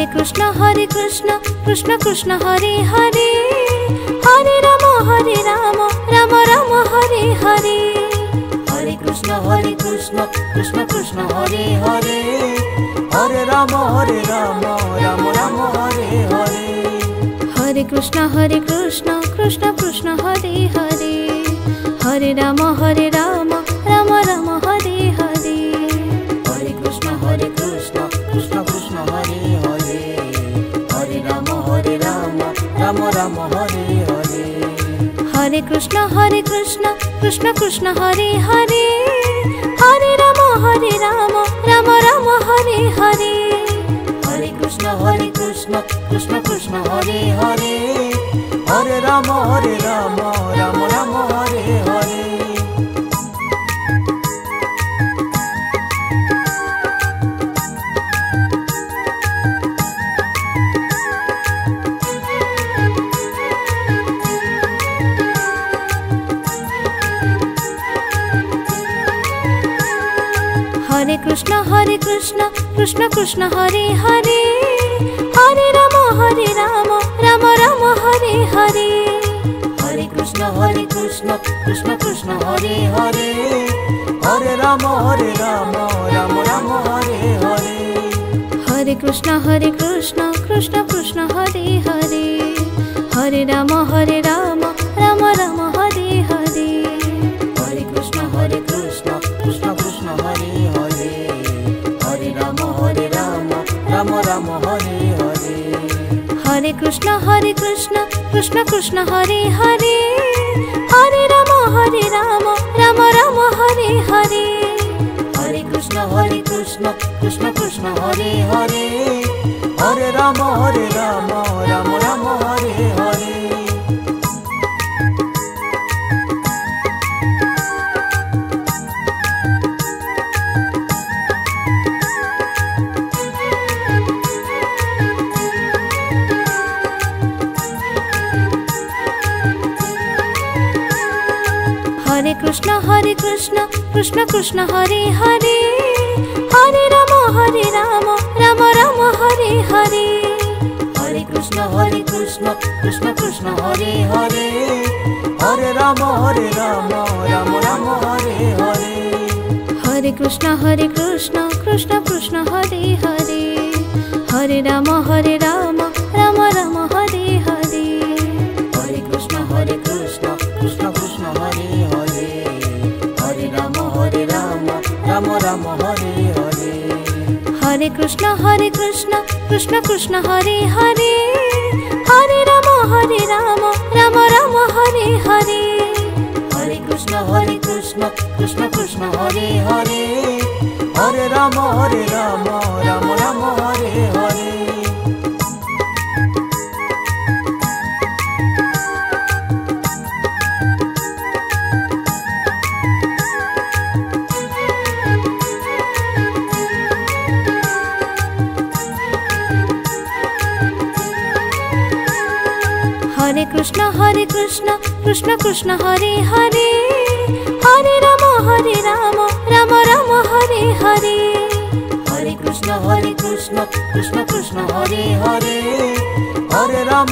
Krishna Krishna Krishna Hare Hare, Hare Ram Ram Ram Hare Hare. Hare Krishna Krishna Krishna Hare Hare, Hare Ram Ram Ram Hare Hare. Hare Krishna Krishna Krishna Hare Hare, Hare Ram Ram Ram Hare Hare. Hare Krishna Krishna Krishna Hare Hare, Hare Ram Ram Ram Hare Hare. Hare Krishna Krishna Krishna Hare Hare, Hare Ram Ram Ram Hare Hare. Hare Krishna Krishna Krishna Hare Hare, Hare Ram Ram Ram Hare Hare. Hare Krishna Krishna Krishna Hare Hare, Hare Ram Ram Ram Hare Hare. Hare Krishna Krishna Krishna Hare Hare, Hare Ram Ram Ram Hare Hare. Hare Krishna Krishna Krishna Hare Hare, Hare Ram Ram Ram Hare Hare. Hare Krishna Krishna Krishna Hare Hare, Hare Ram Ram Ram Hare Hare. Hare Krishna Krishna Krishna Hare Hare, Hare Ram Ram Ram Hare Hare. Hare Krishna Krishna Krishna Hare Hare, Hare Ram Ram Ram Hare Hare. Hare Krishna Krishna Krishna Hare Hare, Hare Ram Ram Ram Hare Hare. Hare Krishna Krishna Krishna Hare Hare, Hare Ram Ram Ram Hare Hare. Hare Krishna Krishna Krishna Hare Hare, Hare Ram Ram Ram Hare Hare. Hare Krishna Krishna Krishna Hare Hare, Hare Ram Ram Ram Hare Hare. Hare Krishna Krishna Krishna Hare Hare, Hare Ram Ram Ram Hare Hare. Hare Krishna Krishna Krishna Hare Hare, Hare Ram Ram Ram Hare Hare. Hare Krishna Krishna Krishna Hare Hare, Hare Ram Ram Ram Hare Hare. Hare Krishna Krishna Krishna Hare Hare, Hare Ram Ram Ram Hare Hare. Hare Krishna Krishna Krishna Hare Hare, Hare Ram Ram Ram Hare Hare. Hare Krishna Krishna Krishna Hare Hare, Hare Ram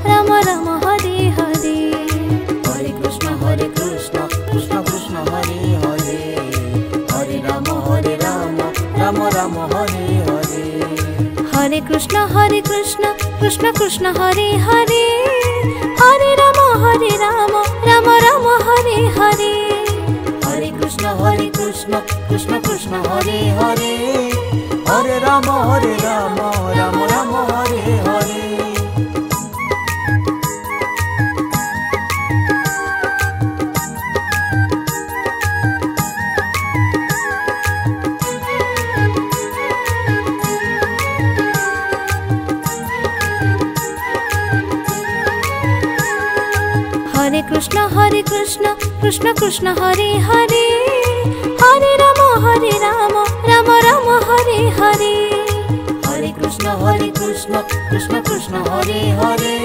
Ram Ram Hare Hare. Hare Krishna Krishna Krishna Hare Hare, Hare Ram Ram Ram Hare Hare. Hare Krishna Krishna Krishna Hare Hare, Hare Ram Ram Ram Hare Hare. Hare Krishna Krishna Krishna Hare Hare, Hare Ram Ram Ram Hare Hare. Hare Krishna Krishna Krishna Hare Hare,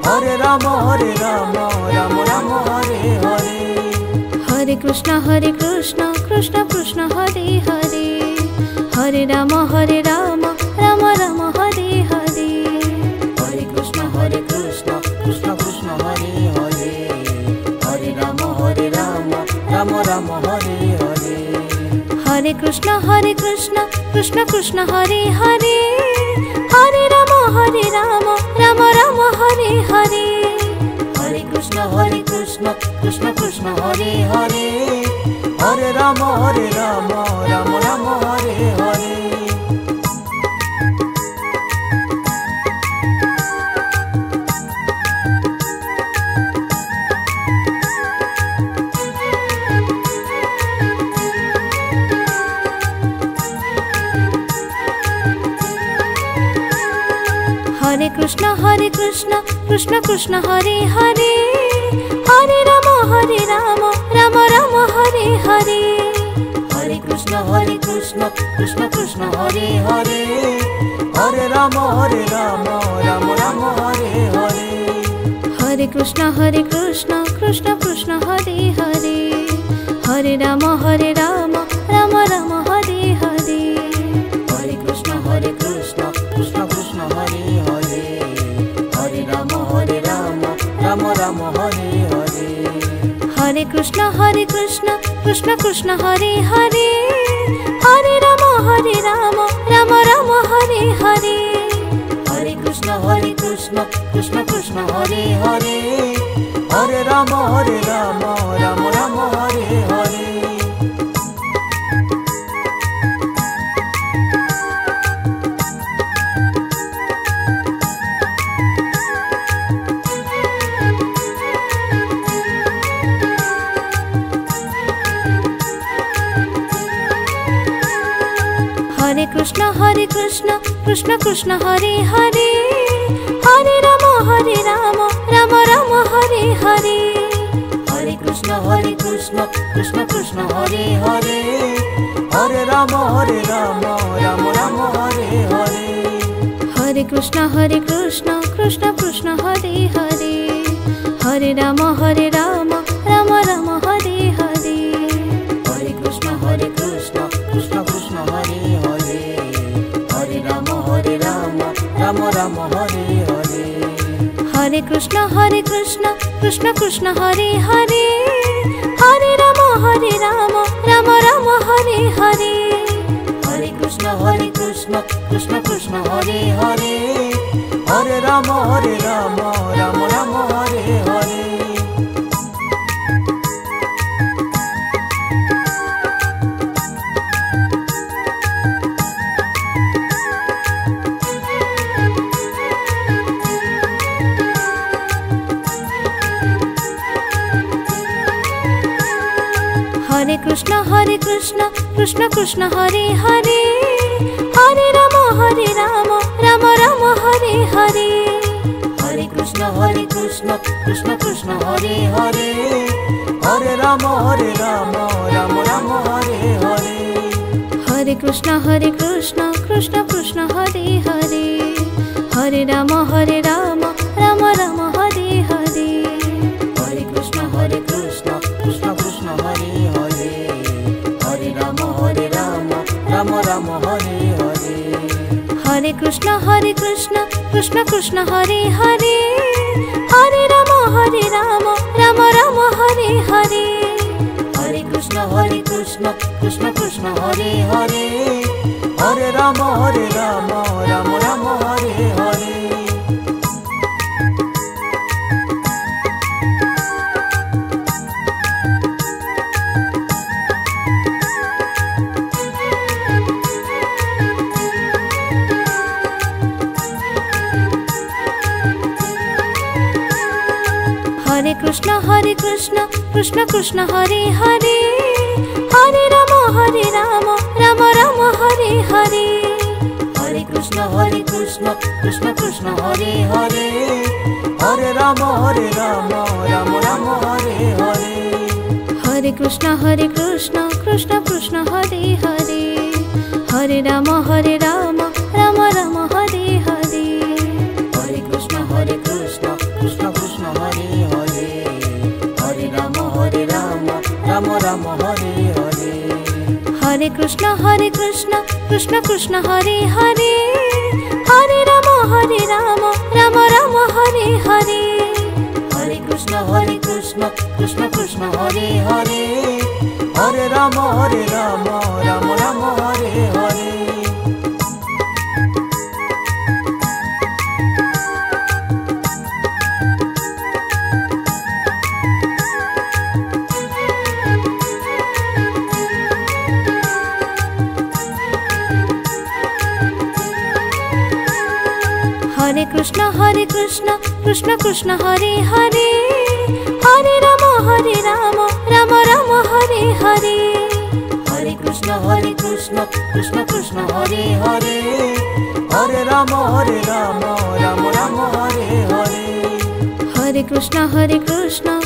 Hare Hare Rama Rama Rama Hare Hare. Hare Krishna Krishna Krishna Hare Hare. Hare Rama Rama Rama Hare Hare. Hare Krishna Krishna Krishna Hare Hare. Hare Rama Rama Rama Hare Hare. Hare Krishna Krishna Krishna Hare Hare. Hare Rama Rama Rama Hare Hare. Hare Krishna Krishna Krishna Hare Hare. Hare Rama Rama Rama Hare Hare. Hare Krishna Krishna Hare Hare. Hare Rama Rama Rama Hare Hare. Hare Krishna Krishna Hare Hare. Hare Rama Rama Rama Hare Hare. Hare Krishna Krishna Hare Hare. Hare Rama Rama Rama Hare Hare. Hare Krishna Krishna Hare Hare. Hare Rama Rama Rama Hare Hare. Hare Krishna Krishna Hare Hare. Hare Rama Rama Rama Hare Hare. Hare Krishna Krishna Hare Hare. Hare Rama Rama Rama Hare Hare. Hare Krishna Krishna Hare Hare. Hare Rama Rama Rama Hare Hare. Hare Krishna Krishna Hare Hare. Hare Rama Rama Rama Hare Hare. Hare Krishna Krishna Hare Hare. Hare Rama Rama Rama Hare Hare. Hare Krishna Krishna Hare Hare. Hare Rama Rama Hare Hare. Hare Krishna Krishna Hare Hare. Hare Rama Rama Rama Hare Hare. Hare Krishna Krishna Hare Hare. Hare Rama Rama Hare Hare. Hare Krishna Krishna Hare Hare. Hare Rama Rama Rama Hare Hare. Hare Krishna Krishna Hare Hare. Hare Rama Rama Rama Hare Hare. Hare Krishna Krishna Hare Hare. Hare Rama Rama Rama Hare Hare. Hare Krishna Krishna Hare Hare. Hare Rama Rama Hare Hare. Hare Krishna Krishna Hare Hare. Hare Rama Rama Rama Hare Hare. Hare Krishna Krishna Hare Hare. Hare Rama Rama Hare Hare. Hare Krishna Krishna Hare Hare. Hare Rama Rama Rama Hare Hare. Hare Krishna Krishna Hare Hare. Hare Rama Rama Hare Hare. Hare Krishna Krishna Hare Hare. Hare Rama Rama Hare Hare. Hare Krishna Krishna Hare Krishna Krishna Krishna Hare Hare, Hare Rama Rama Rama Hare Hare. Hare Krishna Krishna Krishna Hare Hare, Hare Rama Rama Rama Hare Hare. Hare Krishna Krishna Krishna Hare Hare, Hare Rama Rama Rama Hare Hare. Hare Krishna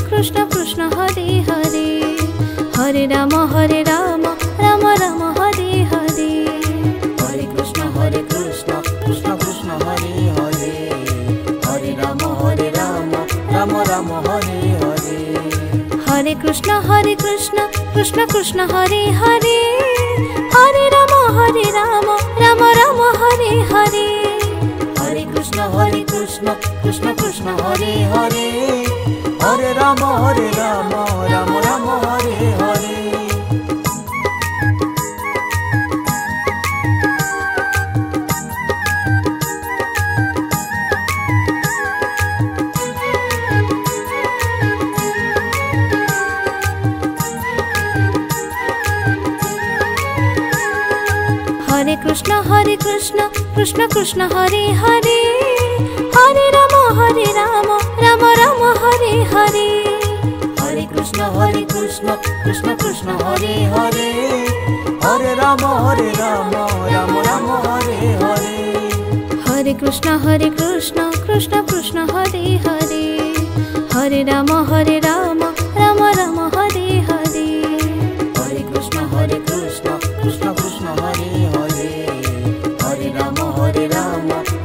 Krishna Krishna Hare Hare, Hare Rama Rama Rama Hare Hare. Hare Krishna Krishna Krishna Hare Hare, Hare Rama Rama Rama Hare Hare. Hare Krishna Krishna Krishna Hare Hare, Hare Rama Rama Rama Hare Hare. Hare Krishna Krishna Krishna Hare Hare, Hare Rama Rama Rama Hare Hare. Hare Krishna Krishna Krishna Hare Hare, Hare Rama Rama Rama Hare Hare. Hare Krishna Krishna Krishna Hare Hare, Hare Rama Rama Rama Hare Hare. Hare Krishna Krishna Krishna Hare Hare, Hare Rama Rama Rama Hare Hare. Hare Krishna Krishna Krishna Hare Hare, Hare Rama Rama Rama Hare Hare. Hare Krishna Krishna Krishna Hare Hare, Hare Rama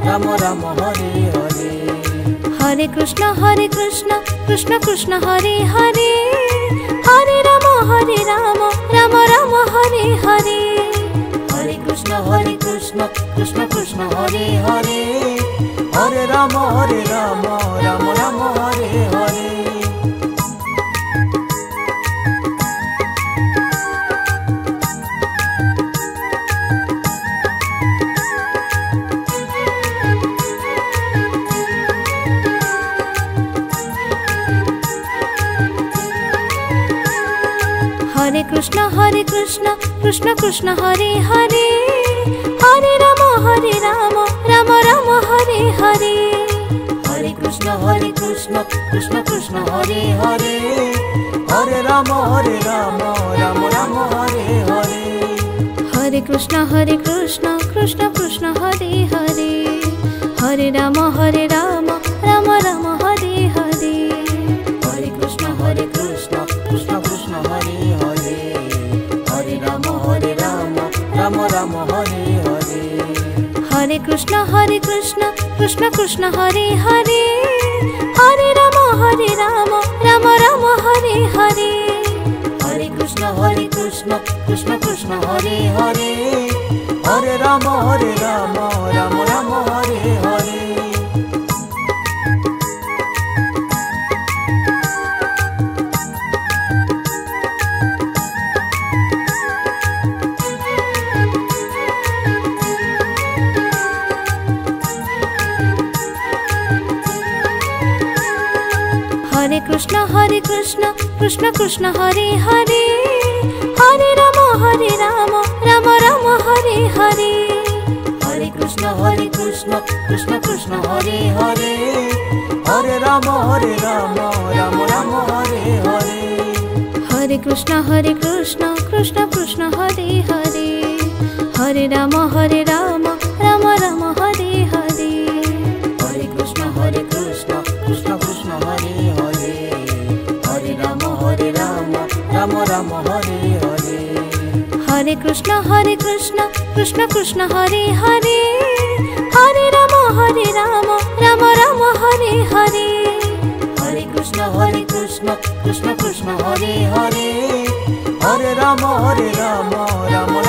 Rama Rama Hare Hare. Hare Krishna Krishna Krishna Hare Hare, Hare Rama Rama Rama Hare Hare. Hare Krishna Krishna Krishna Hare Hare, Hare Rama Rama Rama Hare Hare. Hare Krishna Krishna Krishna Hare Hare, Hare Rama Rama Rama Hare Hare. Hare Krishna Krishna Krishna Hare Hare, Hare Rama Rama Rama Hare Hare. Hare Krishna Krishna Krishna Hare Hare, Hare Rama Rama Rama Hare Hare. Hare Krishna Krishna Krishna Hare Hare, Hare Rama Rama Rama Hare Hare. Hare Krishna Krishna Krishna Hare Hare, Hare Rama Rama Rama Hare Hare. Hare Krishna Krishna Krishna Hare Hare, Hare Rama Rama Rama Hare Hare. Hare Krishna Krishna Hare Hare, Hare Rama Rama Rama Hare Hare. Hare Krishna Krishna Hare Hare, Hare Rama Rama Rama Hare Hare. Hare Krishna Krishna Hare Hare, Hare Rama Rama Rama Hare Hare. Hare Krishna Krishna Hare Hare, Hare Rama Rama Rama Hare Hare. Hare Krishna Krishna Hare Hare, Hare Rama Rama Rama Hare Hare. Hare Krishna Krishna Hare Hare, Hare Rama Rama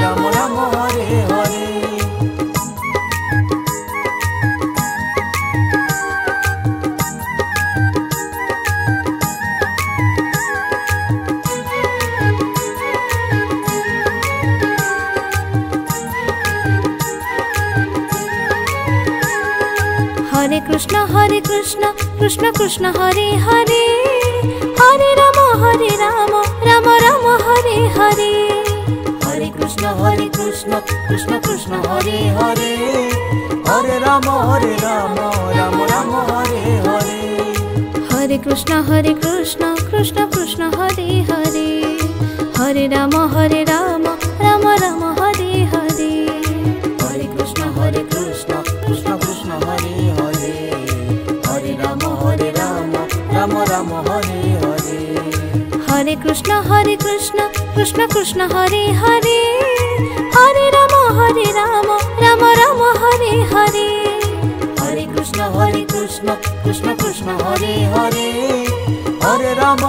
Ram Ram Hare Hare. Hare Krishna Krishna Krishna Hare Hare, Hare Ram Ram Ram Hare Hare. Hare Krishna Krishna Krishna Hare Hare, Hare Ram Ram Ram Hare Hare. Hare Krishna Krishna Krishna Hare Hare, Hare Ram Ram Ram Hare Hare. Hare Krishna Krishna Krishna Hare Hare, Hare Ram Ram Ram Hare Hare. Hare Krishna Krishna Krishna Hare Hare, Hare Ram Ram Ram Hare Hare. Hare Krishna Krishna Krishna Hare Hare, Hare Ram